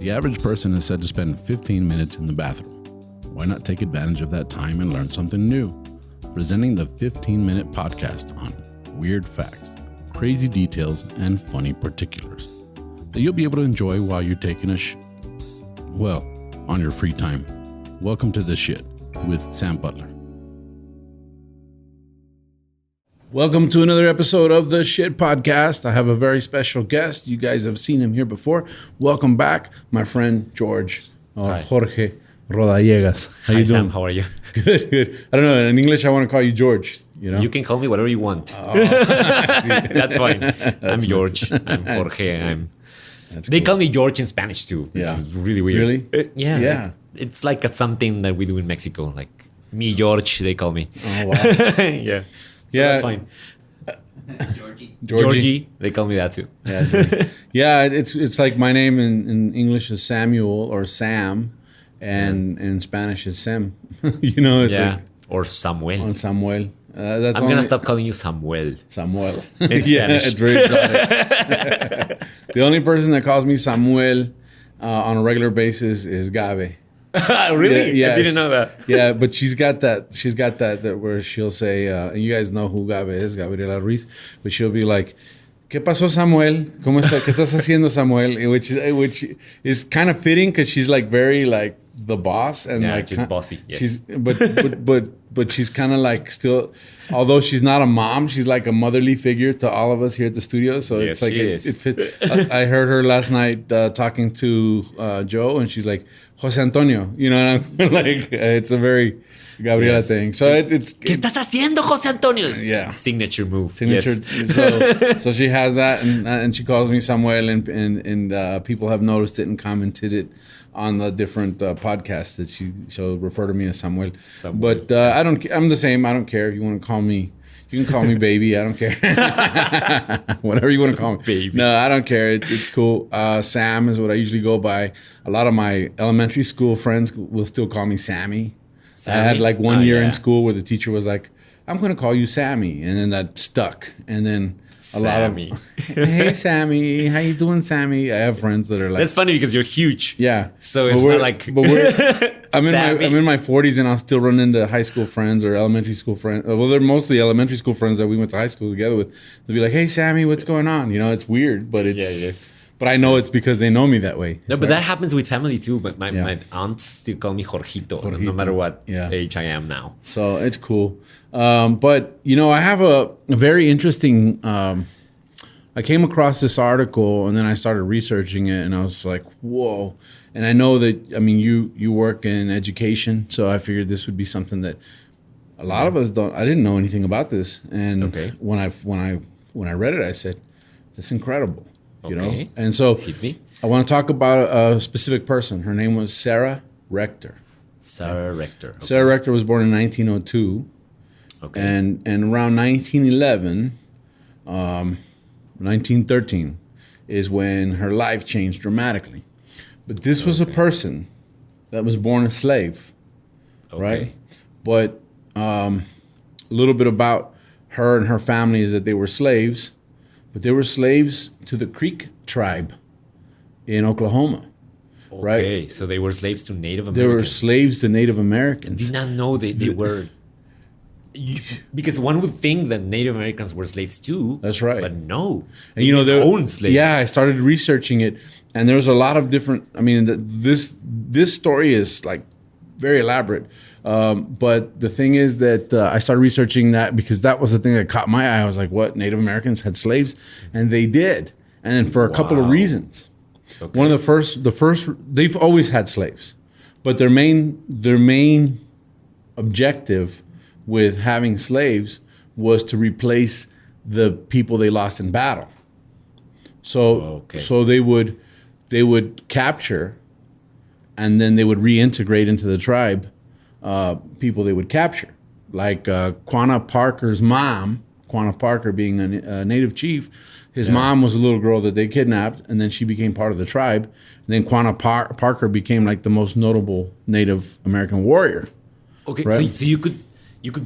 The average person is said to spend 15 minutes in the bathroom. Why not take advantage of that time and learn something new? Presenting the 15-minute podcast on weird facts, crazy details, and funny particulars that you'll be able to enjoy while you're taking a on your free time. Welcome to The Shit with Sam Butler. Welcome to another episode of The Shit Podcast. I have a very special guest. You guys have seen him here before. Welcome back, my friend Jorge Rodallegas. How you doing? Sam, how are you? Good. I don't know. In English, I want to call you George. You know, you can call me whatever you want. Oh, That's fine. I'm George. I'm Jorge. They call me George in Spanish too. This is really weird. Really? Yeah. It's like something that we do in Mexico. Like me, George. They call me. Oh wow. Yeah. So that's fine. Georgie. They call me that too. Yeah, it's like my name in English is Samuel or Sam, and in Spanish is Sam. You know, it's like, or Samuel. Or Samuel. I'm gonna stop calling you Samuel. Samuel. In Spanish. It's very exotic. The only person that calls me Samuel on a regular basis is Gabe. Really? Yeah, I didn't know that. Yeah, but she's got that where she'll say, and you guys know who Gabe is, Gabriela Ruiz, but she'll be like, ¿Qué pasó, Samuel? ¿Cómo está? ¿Qué estás haciendo, Samuel? Which is kind of fitting because she's like very like the boss and like she's bossy. Yes. She's but she's kind of like still, although she's not a mom, she's like a motherly figure to all of us here at the studio. So yes, it's like it fits. I heard her last night talking to Joe, and she's like, Jose Antonio, you know, and I'm like, it's a very Gabriela thing. So it's ¿Qué estás haciendo, Jose Antonio? Yeah. Signature move. Yes. So she has that, and she calls me Samuel, and people have noticed it and commented it on the different podcasts that she'll refer to me as Samuel. But I'm the same. I don't care if you want to call me. You can call me baby. I don't care. Whatever you want to call me. Baby. No, I don't care. It's cool. Sam is what I usually go by. A lot of my elementary school friends will still call me Sammy. I had like one year in school where the teacher was like, I'm going to call you Sammy. And then that stuck. And then a lot of, hey, Sammy. How you doing, Sammy? I have friends that are like. That's funny because you're huge. Yeah. So it's not like. I'm in my 40s and I'll still run into high school friends or elementary school friends. Well, they're mostly elementary school friends that we went to high school together with. They'll be like, hey, Sammy, what's going on? You know, it's weird, but it's. Yeah, it is. But I know it's because they know me that way. No, but that happens with family too. But my aunts still call me Jorgito, no matter what age I am now. So it's cool. But, you know, I have a very interesting... I came across this article and then I started researching it and I was like, whoa. And I know that, I mean, you work in education, so I figured this would be something that a lot of us don't... I didn't know anything about this. And when I read it, I said, that's incredible. You know, and so I want to talk about a specific person. Her name was Sarah Rector. Sarah Rector. Okay. Sarah Rector was born in 1902. Okay. And around 1911, 1913 is when her life changed dramatically. But this was a person that was born a slave, right? But a little bit about her and her family is that they were slaves. But they were slaves to the Creek tribe in Oklahoma, right? Okay, so they were slaves to Native Americans. They were slaves to Native Americans. I did not know they were... Because one would think that Native Americans were slaves too. That's right. But no. And you know, they own slaves. Yeah, I started researching it. And there was a lot of different... I mean, this story is like very elaborate. But the thing is that I started researching that because that was the thing that caught my eye. I was like, what? Native Americans had slaves? And they did. And for a couple of reasons. Okay. One of the first, they've always had slaves. But their main objective with having slaves was to replace the people they lost in battle. So they would capture and then they would reintegrate into the tribe people they would capture, like Quanah Parker's mom. Quanah Parker being a native chief, his mom was a little girl that they kidnapped, and then she became part of the tribe. And then Quanah Parker became like the most notable Native American warrior. Okay, right? so you could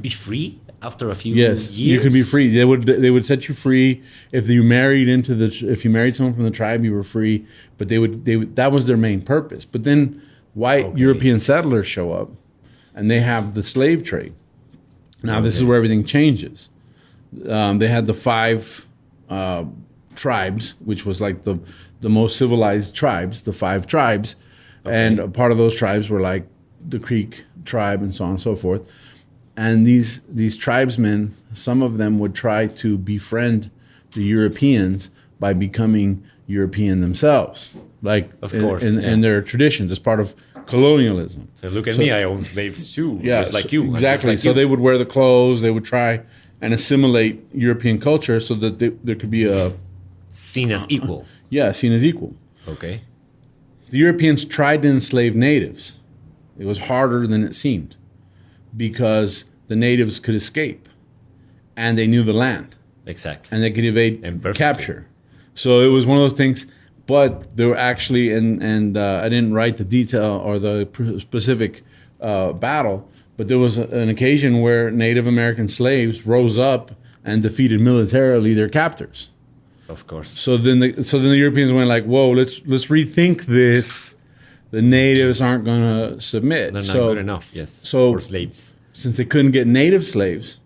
be free after a few Yes, years? you could be free. They would set you free if you married if you married someone from the tribe, you were free. But that was their main purpose. But then white European settlers show up, and they have the slave trade. Now this is where everything changes. They had the 5 tribes, which was like the most civilized tribes, the 5 tribes, and a part of those tribes were like the Creek tribe and so on and so forth. And these tribesmen, some of them would try to befriend the Europeans by becoming European themselves, like in their traditions as part of colonialism. So look at me, I own slaves too, just like you. Exactly. Like so you. they would wear the clothes, they would try and assimilate European culture so that there could be seen as equal. Seen as equal. Okay. The Europeans tried to enslave natives. It was harder than it seemed because the natives could escape and they knew the land. Exactly. And they could evade capture. So it was one of those things, but there were actually, and I didn't write the detail or the specific battle, but there was an occasion where Native American slaves rose up and defeated militarily their captors. Of course. So then the Europeans went like, whoa, let's rethink this. The natives aren't going to submit. They're not good enough, yes, for slaves. Since they couldn't get native slaves,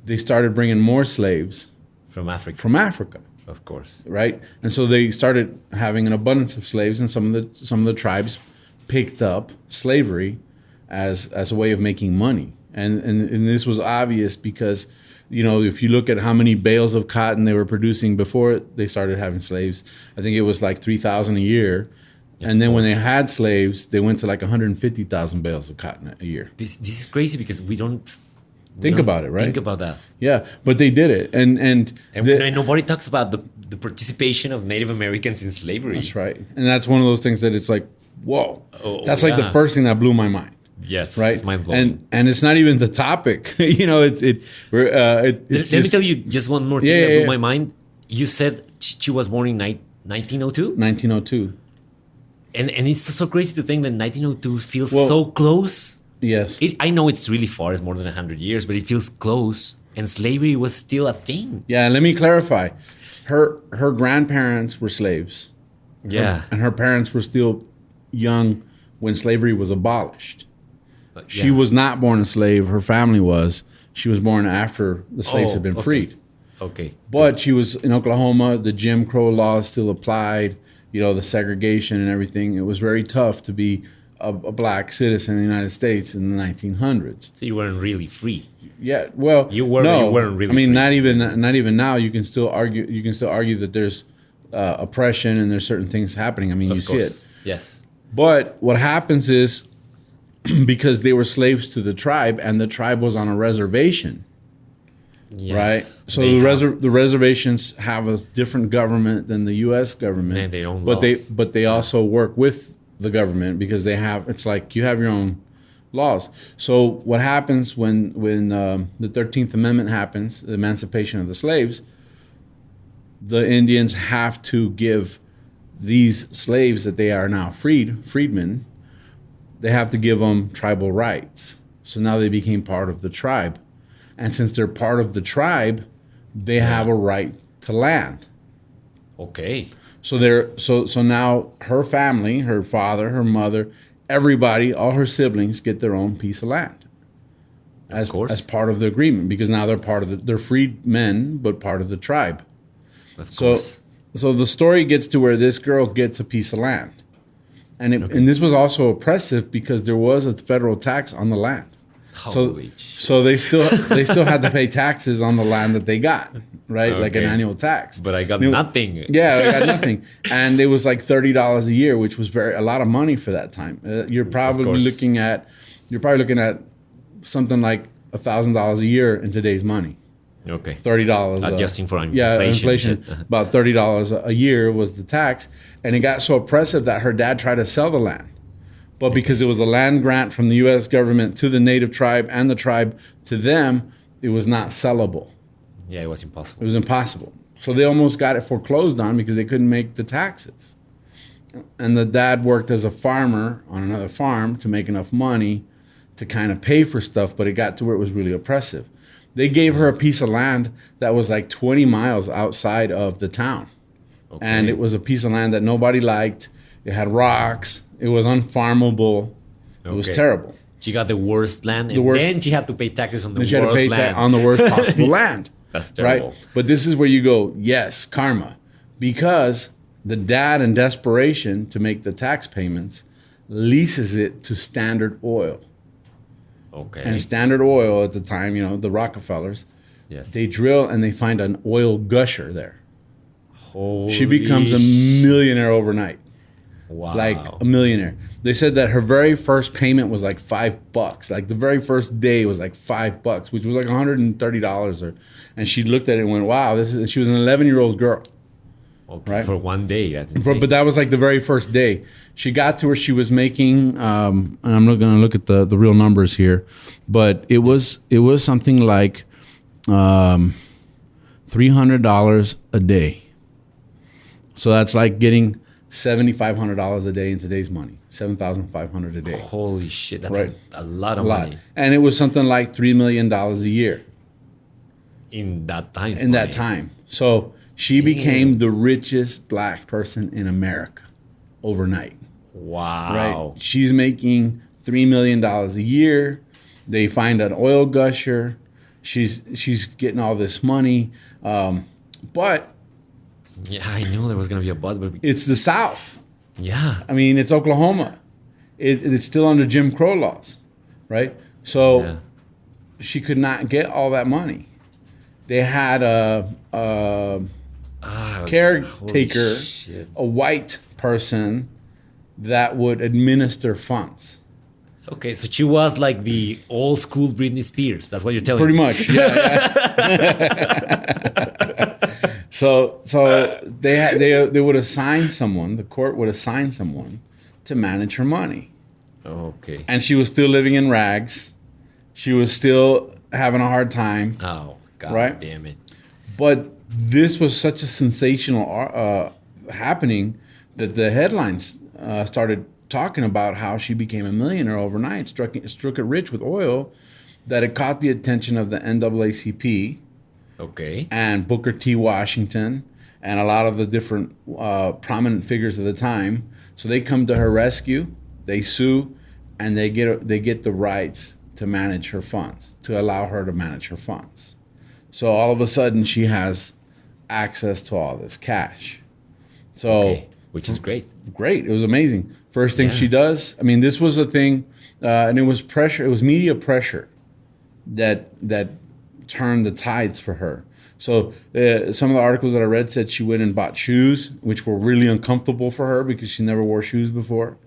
they started bringing more slaves from Africa. Of course. Right? And so they started having an abundance of slaves, and some of the tribes picked up slavery as a way of making money. And this was obvious because, if you look at how many bales of cotton they were producing before they started having slaves, I think it was like 3,000 a year. And then when they had slaves, they went to like 150,000 bales of cotton a year. This is crazy because we don't think about it, right? Think about that. Yeah, but they did it, and nobody talks about the participation of Native Americans in slavery. That's right, and that's one of those things that it's like, whoa, that's like the first thing that blew my mind. Yes, right. It's mind blowing, and it's not even the topic. Let me tell you just one more thing that blew my mind. You said she was born in 1902. 1902. And it's so crazy to think that 1902 feels so close. Yes. I know it's really far, it's more than 100 years, but it feels close. And slavery was still a thing. Yeah, let me clarify. Her grandparents were slaves. Yeah. And her parents were still young when slavery was abolished. She was not born a slave, her family was. She was born after the slaves had been freed. Okay. But she was in Oklahoma, the Jim Crow laws still applied. The segregation and everything. It was very tough to be a black citizen in the United States in the 1900s. So you weren't really free. Yeah, well, you weren't really. I mean, free. not even now. You can still argue that there's oppression and there's certain things happening. I mean, you see it. Yes. But what happens is because they were slaves to the tribe and the tribe was on a reservation. Yes, right. So the reservations have a different government than the U.S. government. And they own laws. But they also work with the government because it's like you have your own laws. So what happens when the 13th Amendment happens, the emancipation of the slaves, the Indians have to give these slaves that they are now freedmen, they have to give them tribal rights. So now they became part of the tribe. And since they're part of the tribe, they have a right to land. Okay. So now her family, her father, her mother, everybody, all her siblings get their own piece of land. As part of the agreement, because now they're freed men, but part of the tribe. Of course. So the story gets to where this girl gets a piece of land. And this was also oppressive because there was a federal tax on the land. So they still had to pay taxes on the land that they got, right? Like an annual tax. But I got nothing. Yeah, I got nothing. And it was like $30 a year, which was a lot of money for that time. You're probably looking at something like $1,000 a year in today's money. Okay. $30. Adjusting for inflation. Yeah, inflation. About $30 a year was the tax. And it got so oppressive that her dad tried to sell the land. But because it was a land grant from the U.S. government to the native tribe and the tribe to them, it was not sellable. Yeah, it was impossible. It was impossible. So they almost got it foreclosed on because they couldn't make the taxes. And the dad worked as a farmer on another farm to make enough money to kind of pay for stuff, but it got to where it was really oppressive. They gave her a piece of land that was like 20 miles outside of the town. Okay. And it was a piece of land that nobody liked. It had rocks. It was unfarmable. It was terrible. She got the worst land, and then she had to pay taxes on the worst land. On the worst possible land. That's terrible. Right? But this is where you go, yes, karma. Because the dad, in desperation to make the tax payments, leases it to Standard Oil. Okay. And Standard Oil at the time, you know, the Rockefellers, yes, they drill and they find an oil gusher there. Holy she becomes a millionaire overnight. Wow. Like a millionaire. They said that her very first payment was like $5. Like the very first day was like $5, which was like $130. And she looked at it and went, wow, she was an 11-year-old girl. Okay, right? For one day. But that was like the very first day. She got to where she was making, and I'm not going to look at the real numbers here, but it was something like $300 a day. So that's like getting $7,500 a day in today's money, $7,500 a day. Holy shit, that's right? a lot of money. And it was something like $3 million a year. In that time. That time. So she became the richest black person in America overnight. Wow. Right? She's making $3 million a year. They find an oil gusher. She's getting all this money. But yeah, I knew there was going to be a but. It's the South. Yeah. I mean, it's Oklahoma. It's still under Jim Crow laws, right? So she could not get all that money. They had a caretaker, a white person that would administer funds. Okay, so she was like the old school Britney Spears. That's what you're telling me. Pretty much, yeah. So they would assign someone. The court would assign someone to manage her money. Okay. And she was still living in rags. She was still having a hard time. Oh, God right? Damn it. But this was such a sensational happening that the headlines started talking about how she became a millionaire overnight, struck it rich with oil, that it caught the attention of the NAACP. Okay. And Booker T. Washington and a lot of the different prominent figures of the time. So they come to her rescue, they sue, and they get the rights to manage her funds, to allow her to manage her funds. So all of a sudden she has access to all this cash. So which is great. Great. It was amazing. First thing she does, I mean, this was a thing, and it was pressure, it was media pressure that turned the tides for her. So some of the articles that I read said she went and bought shoes, which were really uncomfortable for her because she never wore shoes before.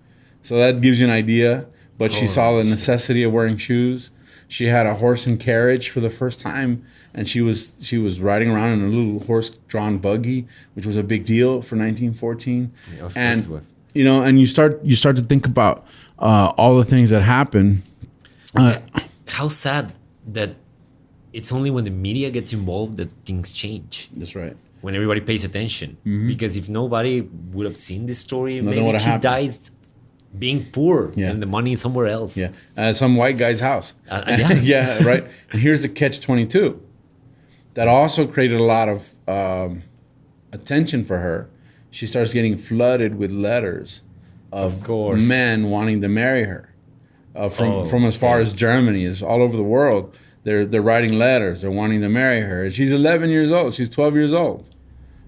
So that gives you an idea. But she saw the necessity of wearing shoes. She had a horse and carriage for the first time, and she was riding around in a little horse-drawn buggy, which was a big deal for 1914. Yeah, of course it was. You know, and you start to think about all the things that happen. How sad that it's only when the media gets involved that things change. That's right. When everybody pays attention. Mm-hmm. Because if nobody would have seen this story, nothing maybe she dies being poor and the money somewhere else. Yeah, some white guy's house. Yeah, right. And here's the catch-22. That also created a lot of attention for her. She starts getting flooded with letters of men wanting to marry her from as far as Germany, is all over the world. They're writing letters. They're wanting to marry her. She's 11 years old. She's 12 years old,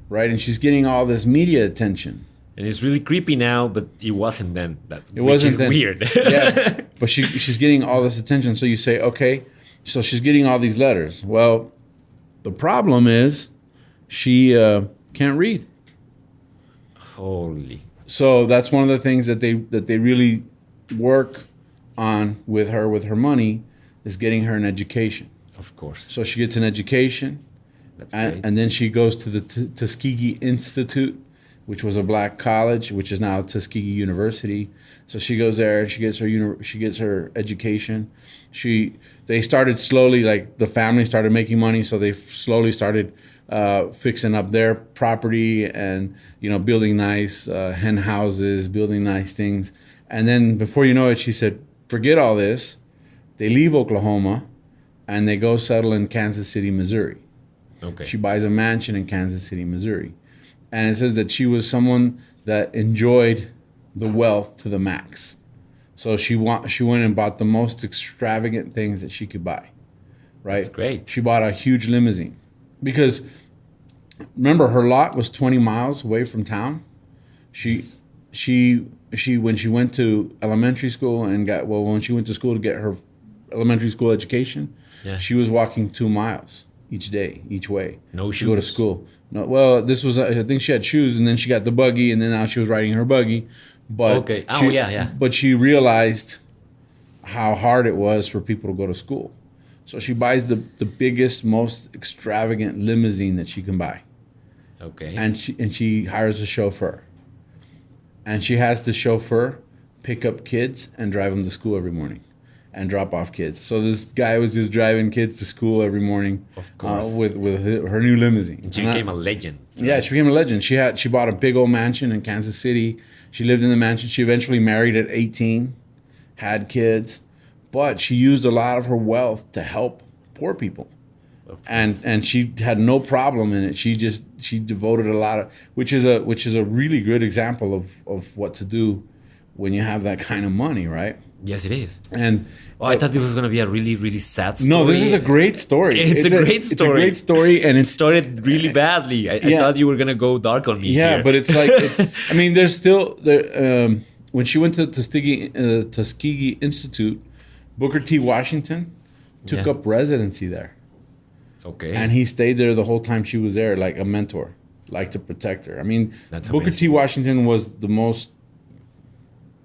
right? And she's getting all this media attention. And it's really creepy now, but it wasn't then. It wasn't then. Weird. Yeah, but she's getting all this attention. So you say, okay, so she's getting all these letters. Well, the problem is she can't read. Holy. So that's one of the things that they really work on with her money, is getting her an education. Of course. So she gets an education. That's great. And then she goes to the Tuskegee Institute, which was a black college, which is now Tuskegee University. So she goes there and she gets her education. They started slowly, like the family started making money, so they slowly started fixing up their property and building nice hen houses, building nice things. And then before you know it, she said, "Forget all this." They leave Oklahoma. and they go settle in Kansas City, Missouri. Okay. She buys a mansion in Kansas City, Missouri. And it says that she was someone that enjoyed the wealth to the max. So she went and bought the most extravagant things that she could buy. Right? That's great. She bought a huge limousine. Because remember, her lot was 20 miles away from town. She when she went to elementary school and when she went to school to get her elementary school education, she was walking 2 miles each way. No shoes. To go to school. No, well, this was I think she had shoes, and then she got the buggy, and then now she was riding her buggy. But okay. But she realized how hard it was for people to go to school, so she buys the biggest, most extravagant limousine that she can buy. Okay. And she hires a chauffeur. And she has the chauffeur pick up kids and drive them to school every morning and drop off kids. So this guy was just driving kids to school every morning, of course, with her new limousine. And she became a legend. Yeah, she became a legend. She bought a big old mansion in Kansas City. She lived in the mansion. She eventually married at 18, had kids, but she used a lot of her wealth to help poor people. And she had no problem in it. She devoted a lot of, which is a really good example of what to do when you have that kind of money, right? Yes, it is. And I thought this was going to be a really, really sad story. No, this is a great story. It's a great story. It's a great story, and it started really badly. I thought you were going to go dark on me. Yeah, here. But it's like, I mean, there's still there. When she went to Tuskegee Institute, Booker T. Washington took up residency there. Okay. And he stayed there the whole time she was there, like a mentor, like to protect her. I mean, that's Booker amazing. T. Washington was the most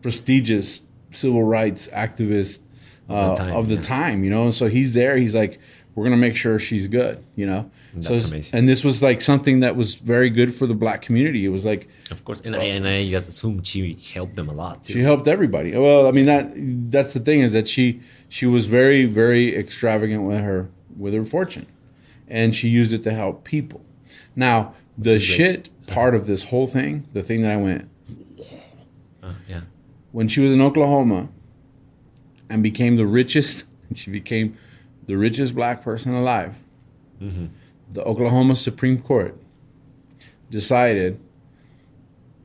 prestigious civil rights activist of the time, you know. So he's there. He's like, we're gonna make sure she's good, you know. That's amazing. And this was like something that was very good for the black community. It was like, of course, and I assume she helped them a lot too. She helped everybody. Well, I mean that's the thing, is that she was very, very extravagant with her fortune, and she used it to help people. Now the shit part of this whole thing, the thing that I went, when she was in Oklahoma and became the richest, she became the richest black person alive. Mm-hmm. The Oklahoma Supreme Court decided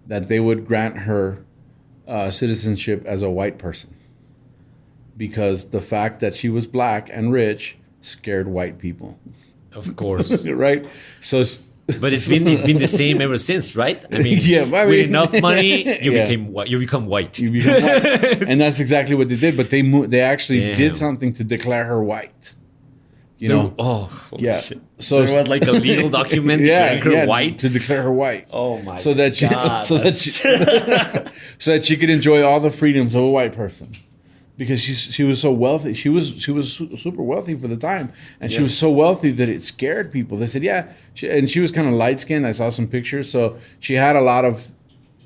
that they would grant her citizenship as a white person, because the fact that she was black and rich scared white people. Of course. Right? So, but it's been the same ever since, right? I mean, with enough money, you become white. You become white. And that's exactly what they did. But they actually did something to declare her white. You know? Holy shit. So there was like a legal document declaring her white, to declare her white. Oh my! So that she could enjoy all the freedoms of a white person. Because she was so wealthy. She was super wealthy for the time, and she was so wealthy that it scared people. They said, and she was kind of light skinned. I saw some pictures, so she had a lot of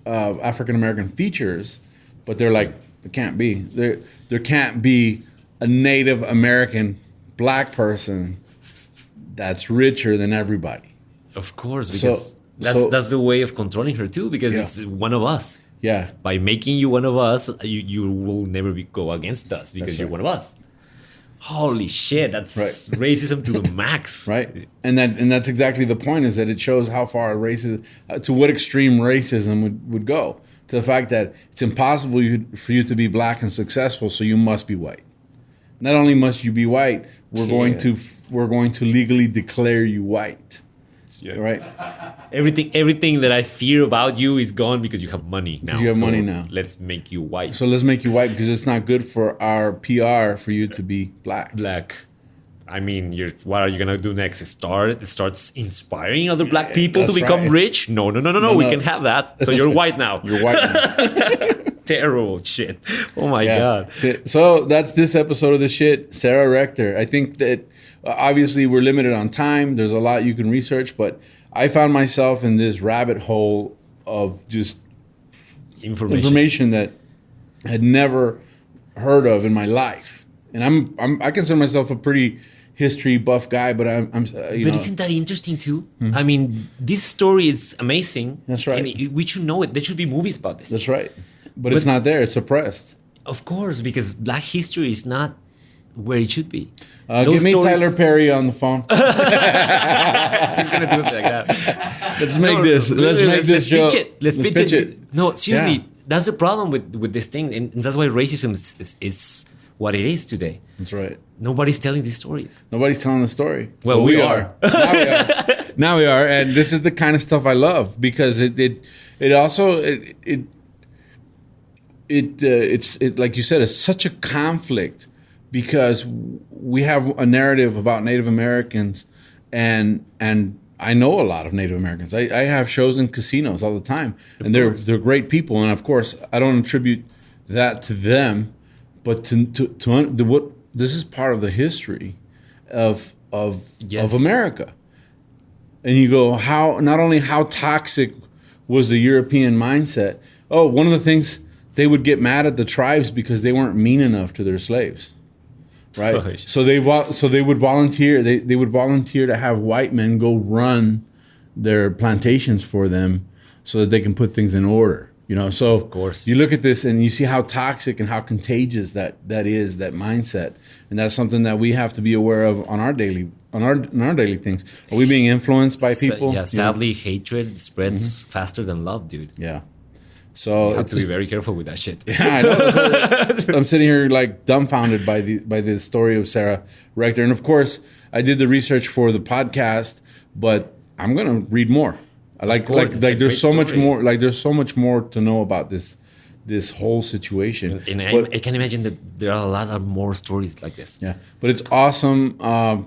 African American features, but they're like, it can't be. There can't be a Native American black person that's richer than everybody. Of course, because that's the way of controlling her too. Because it's one of us. Yeah. By making you one of us, you will never go against us because you're one of us. Holy shit, that's racism to the max. Right. And that's exactly the point, is that it shows how far racism, to what extreme racism would go. To the fact that it's impossible for you to be black and successful, so you must be white. Not only must you be white, we're going to legally declare you white. Yeah. Right. Everything that I fear about you is gone because you have money now. You have money now. Let's make you white. So let's make you white, because it's not good for our PR for you to be black. I mean, what are you gonna do next? It starts inspiring other black people to become rich? No. We can have that. So you're white now. You're white now. Terrible shit. Oh my God. So that's this episode of The Shit. Sarah Rector. I think that obviously we're limited on time. There's a lot you can research, but I found myself in this rabbit hole of just information that I had never heard of in my life. And I consider myself a pretty history buff guy, but but isn't that interesting too? I mean, this story is amazing. That's right. And we should know it. There should be movies about this. That's right. But it's not there. It's suppressed. Of course, because black history is not where it should be. Give me Tyler Perry on the phone. He's gonna do it like that. Let's make this. Let's make this show. Pitch it. Let's pitch it. No, seriously, Yeah. that's the problem with this thing, and that's why racism is what it is today. That's right. Nobody's telling these stories. Nobody's telling the story. Well, we are. Now we are. Now we are, and this is the kind of stuff I love because it also it's like you said, it's such a conflict because we have a narrative about Native Americans, and I know a lot of Native Americans. I have shows in casinos all the time, and they're great people, and of course I don't attribute that to them, but to what this is part of the history of America. And you go, how not only how toxic was the European mindset? Oh, one of the things, they would get mad at the tribes because they weren't mean enough to their slaves, right? Right. So they would volunteer. They would volunteer to have white men go run their plantations for them so that they can put things in order. You know, so Of course. you look at this and you see how toxic and how contagious that is, that mindset, and that's something that we have to be aware of on our daily things. Are we being influenced by people? Sadly, hatred spreads faster than love, dude. Yeah. So You have to be very careful with that shit. yeah, I know. I'm sitting here like dumbfounded by the story of Sarah Rector, and of course, I did the research for the podcast, but I'm gonna read more. I like course, it's a there's great so much story. more. Like there's so much more to know about this whole situation. And But- I can imagine that there are a lot of more stories like this. Yeah, but it's awesome.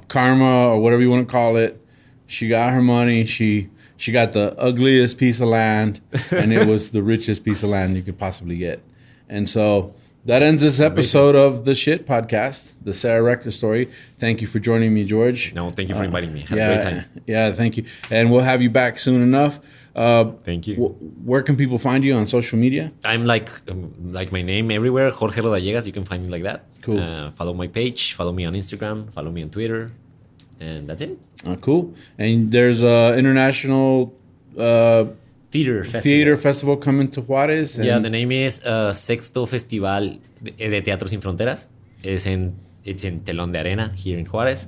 Karma, or whatever you want to call it. She got her money. She got the ugliest piece of land, and it was the richest piece of land you could possibly get. And so that ends this episode of the Shit Podcast, the Sarah Rector story. Thank you for joining me, George. No, thank you for inviting me. Had a great time. Yeah, thank you. And we'll have you back soon enough. Thank you. Where can people find you on social media? I'm like my name everywhere, Jorge Rodallegas. You can find me like that. Cool. Follow my page. Follow me on Instagram. Follow me on Twitter. And that's it. Cool. And there's a international Theater festival coming to Juarez. And Yeah, the name is Sexto Festival de Teatro Sin Fronteras. It's in Telón de Arena here in Juarez.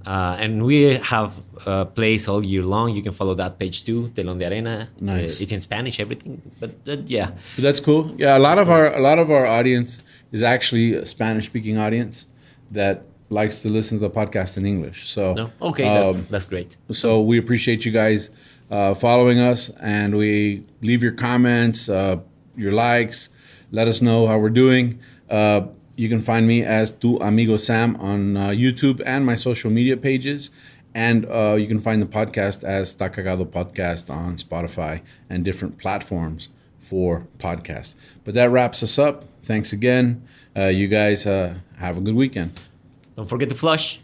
And we have plays all year long. You can follow that page too, Telón de Arena. Nice. It's in Spanish, everything. But yeah. But that's cool. Yeah, a lot of our audience is actually a Spanish-speaking audience that likes to listen to the podcast in English. So No? Okay, that's great. So we appreciate you guys following us, and we leave your comments, your likes. Let us know how we're doing. You can find me as Tu Amigo Sam on YouTube and my social media pages. And you can find the podcast as Ta Cagado Podcast on Spotify and different platforms for podcasts. But that wraps us up. Thanks again. You guys have a good weekend. Don't forget to flush.